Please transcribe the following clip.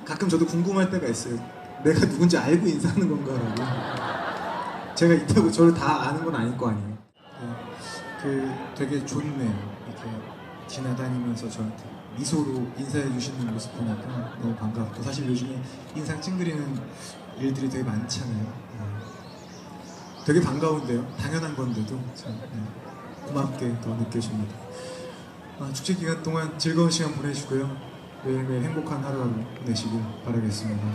가끔 저도 궁금할 때가 있어요. 내가 누군지 알고 인사하는 건가라고. 제가 있다고 저를 다 아는 건 아닐 거 아니에요. 되게 좋네요. 이렇게 지나다니면서 저한테 미소로 인사해 주시는 모습 보니까 너무 반갑고, 사실 요즘에 인상 찡그리는 일들이 되게 많잖아요. 되게 반가운데요. 당연한 건데도 참 고맙게 또 느껴집니다. 축제 기간 동안 즐거운 시간 보내시고요. 매일매일 행복한 하루하루 보내시길 바라겠습니다.